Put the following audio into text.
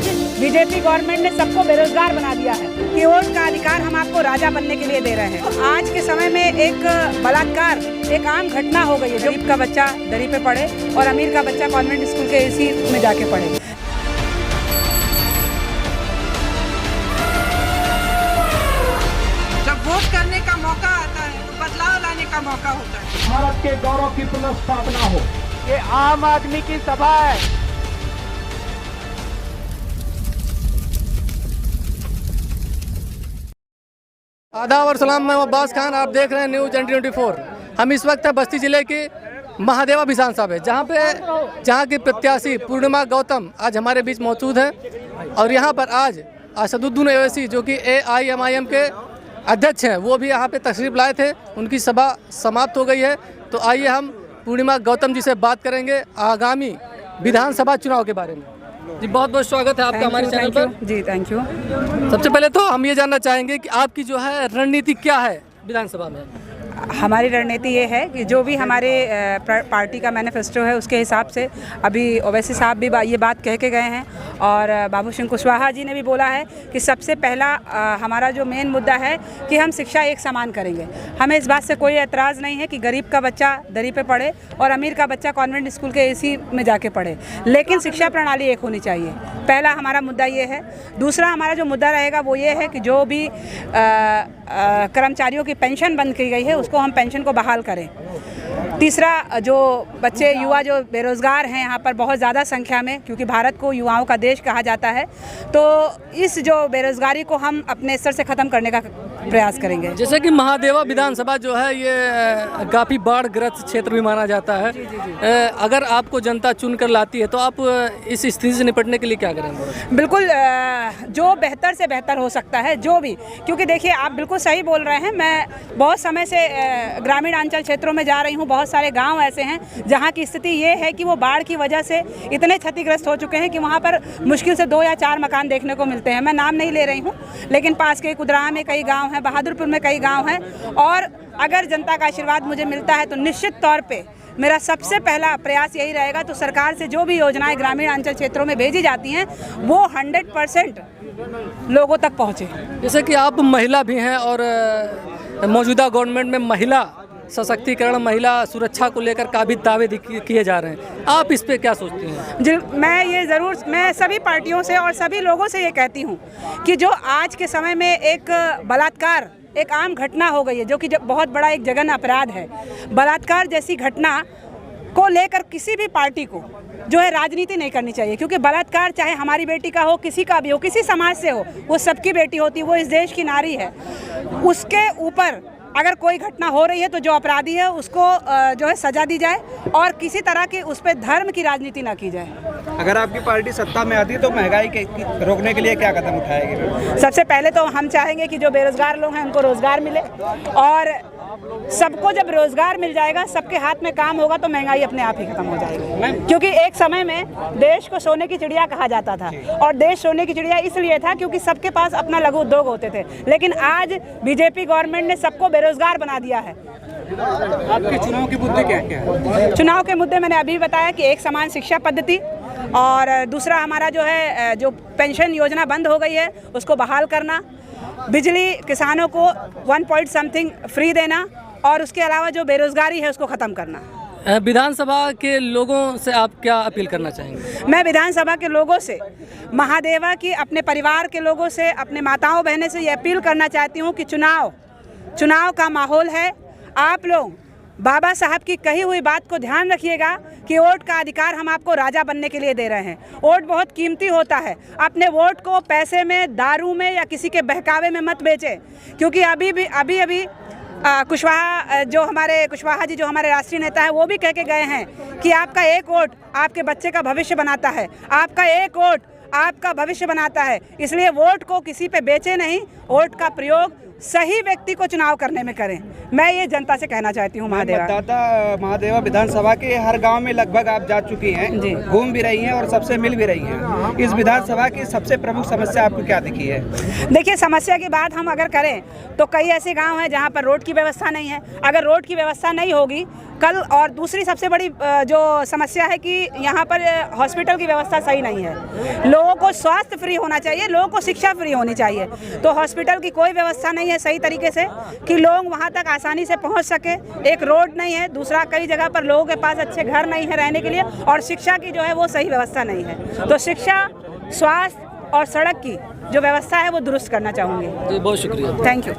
आज BJP government ने सबको बेरोजगार बना दिया है कि वोट का अधिकार हम आपको राजा बनने के लिए दे रहे हैं। आज के समय में एक बलात्कार एक आम घटना हो गई है। गरीब का बच्चा दरी पे पढ़े और अमीर का बच्चा कॉन्वेंट स्कूल के एसी में जाके पढ़े। जब वोट करने का मौका आता है तो बदलाव लाने का मौका होता है। भारत के गौरव की पुनर्स्थापना हो। ये आम आदमी की सभा है। आदाब और सलाम, मैं अब्बास खान, आप देख रहे हैं न्यूज़ NT24। हम इस वक्त बस्ती जिले के महादेवा विधानसभा है, जहाँ की प्रत्याशी पूर्णिमा गौतम आज हमारे बीच मौजूद है। और यहाँ पर आज असदुद्दीन ओवैसी जो कि AIMIM के अध्यक्ष हैं, वो भी यहाँ पे तशरीफ़ लाए थे। उनकी सभा समाप्त हो गई है। तो आइए हम पूर्णिमा गौतम जी से बात करेंगे आगामी विधानसभा चुनाव के बारे में। जी बहुत बहुत स्वागत है आपका हमारे चैनल पर। जी थैंक यू। सबसे पहले तो हम ये जानना चाहेंगे कि आपकी जो है रणनीति क्या है विधानसभा में? हमारी रणनीति ये है कि जो भी हमारे पार्टी का मैनिफेस्टो है उसके हिसाब से अभी ओवैसी साहब भी ये बात कह के गए हैं और बाबू सिंह कुशवाहा जी ने भी बोला है कि सबसे पहला हमारा जो मेन मुद्दा है कि हम शिक्षा एक समान करेंगे। हमें इस बात से कोई एतराज़ नहीं है कि गरीब का बच्चा दरी पे पढ़े और अमीर का बच्चा कॉन्वेंट स्कूल के एसी में जाके पढ़े, लेकिन शिक्षा प्रणाली एक होनी चाहिए। पहला हमारा मुद्दा ये है। दूसरा हमारा जो मुद्दा रहेगा वो ये है कि जो भी कर्मचारियों की पेंशन बंद की गई है उसको हम पेंशन को बहाल करें। तीसरा, जो बच्चे युवा जो बेरोज़गार हैं यहाँ पर बहुत ज़्यादा संख्या में, क्योंकि भारत को युवाओं का देश कहा जाता है, तो इस जो बेरोज़गारी को हम अपने स्तर से ख़त्म करने का प्रयास करेंगे। जैसे कि महादेवा विधानसभा जो है ये काफ़ी बाढ़ ग्रस्त क्षेत्र भी माना जाता है। अगर आपको जनता चुन कर लाती है तो आप इस स्थिति से निपटने के लिए क्या करेंगे? बिल्कुल, जो बेहतर से बेहतर हो सकता है जो भी, क्योंकि देखिए आप बिल्कुल सही बोल रहे हैं। मैं बहुत समय से ग्रामीण अंचल क्षेत्रों में जा रही हूँ। बहुत सारे गांव ऐसे हैं जहां की स्थिति ये है कि वो बाढ़ की वजह से इतने क्षतिग्रस्त हो चुके हैं कि वहां पर मुश्किल से 2 या 4 मकान देखने को मिलते हैं। मैं नाम नहीं ले रही हूँ, लेकिन पास के कुदराहा में कई गांव हैं, बहादुरपुर में कई गांव हैं। और अगर जनता का आशीर्वाद मुझे मिलता है तो निश्चित तौर पे मेरा सबसे पहला प्रयास यही रहेगा, तो सरकार से जो भी योजनाएं ग्रामीण अंचल क्षेत्रों में भेजी जाती हैं वो 100% लोगों तक पहुँचे। जैसे कि आप महिला भी हैं और मौजूदा गवर्नमेंट में महिला सशक्तिकरण, महिला सुरक्षा को लेकर काफ़ी दावे किए जा रहे हैं, आप इस पे क्या सोचती हैं? जी, मैं सभी पार्टियों से और सभी लोगों से ये कहती हूँ कि जो आज के समय में एक बलात्कार एक आम घटना हो गई है, जो कि बहुत बड़ा एक जघन्य अपराध है। बलात्कार जैसी घटना को लेकर किसी भी पार्टी को जो है राजनीति नहीं करनी चाहिए, क्योंकि बलात्कार चाहे हमारी बेटी का हो, किसी का भी हो, किसी समाज से हो, वो सबकी बेटी होती है, वो इस देश की नारी है। उसके ऊपर अगर कोई घटना हो रही है तो जो अपराधी है उसको जो है सजा दी जाए और किसी तरह की उस पर धर्म की राजनीति ना की जाए। अगर आपकी पार्टी सत्ता में आती है तो महंगाई के रोकने के लिए क्या कदम उठाएगी? सबसे पहले तो हम चाहेंगे कि जो बेरोजगार लोग हैं उनको रोजगार मिले, और सबको जब रोजगार मिल जाएगा, सबके हाथ में काम होगा, तो महंगाई अपने आप ही खत्म हो जाएगी। क्योंकि एक समय में देश को सोने की चिड़िया कहा जाता था, और देश सोने की चिड़िया इसलिए था क्योंकि सबके पास अपना लघु उद्योग होते थे। लेकिन आज बीजेपी गवर्नमेंट ने सबको बेरोजगार बना दिया है। आपके चुनाव के मुद्दे क्या क्या है? चुनाव के मुद्दे मैंने अभी बताया कि एक समान शिक्षा पद्धति, और दूसरा हमारा जो है जो पेंशन योजना बंद हो गई है उसको बहाल करना, बिजली किसानों को 1 पॉइंट समथिंग फ्री देना, और उसके अलावा जो बेरोजगारी है उसको ख़त्म करना। विधानसभा के लोगों से आप क्या अपील करना चाहेंगे? मैं विधानसभा के लोगों से, महादेवा की, अपने परिवार के लोगों से, अपने माताओं बहनें से ये अपील करना चाहती हूँ कि चुनाव का माहौल है। आप लोग बाबा साहब की कही हुई बात को ध्यान रखिएगा कि वोट का अधिकार हम आपको राजा बनने के लिए दे रहे हैं। वोट बहुत कीमती होता है। अपने वोट को पैसे में, दारू में या किसी के बहकावे में मत बेचें, क्योंकि अभी कुशवाहा जी जो हमारे राष्ट्रीय नेता है, वो भी कह के गए हैं कि आपका एक वोट आपके बच्चे का भविष्य बनाता है, आपका एक वोट आपका भविष्य बनाता है। इसलिए वोट को किसी पे बेचे नहीं, वोट का प्रयोग सही व्यक्ति को चुनाव करने में करें। मैं ये जनता से कहना चाहती हूँ। महादेवा विधानसभा के हर गांव में लगभग आप जा चुकी हैं, घूम भी रही हैं और सबसे मिल भी रही हैं। इस विधानसभा की सबसे प्रमुख समस्या आपको क्या दिखी है? देखिए, समस्या की बात हम अगर करें तो कई ऐसे गांव हैं जहां पर रोड की व्यवस्था नहीं है। अगर रोड की व्यवस्था नहीं होगी कल और दूसरी सबसे बड़ी जो समस्या है कि यहाँ पर हॉस्पिटल की व्यवस्था सही नहीं है। लोगों को स्वास्थ्य फ्री होना चाहिए, लोगों को शिक्षा फ्री होनी चाहिए, तो हॉस्पिटल की कोई व्यवस्था नहीं है सही तरीके से कि लोग वहाँ तक आसानी से पहुँच सके। एक रोड नहीं है, दूसरा कई जगह पर लोगों के पास अच्छे घर नहीं है रहने के लिए, और शिक्षा की जो है वो सही व्यवस्था नहीं है। तो शिक्षा, स्वास्थ्य और सड़क की जो व्यवस्था है वो दुरुस्त करना चाहूँगी। बहुत शुक्रिया। Thank you.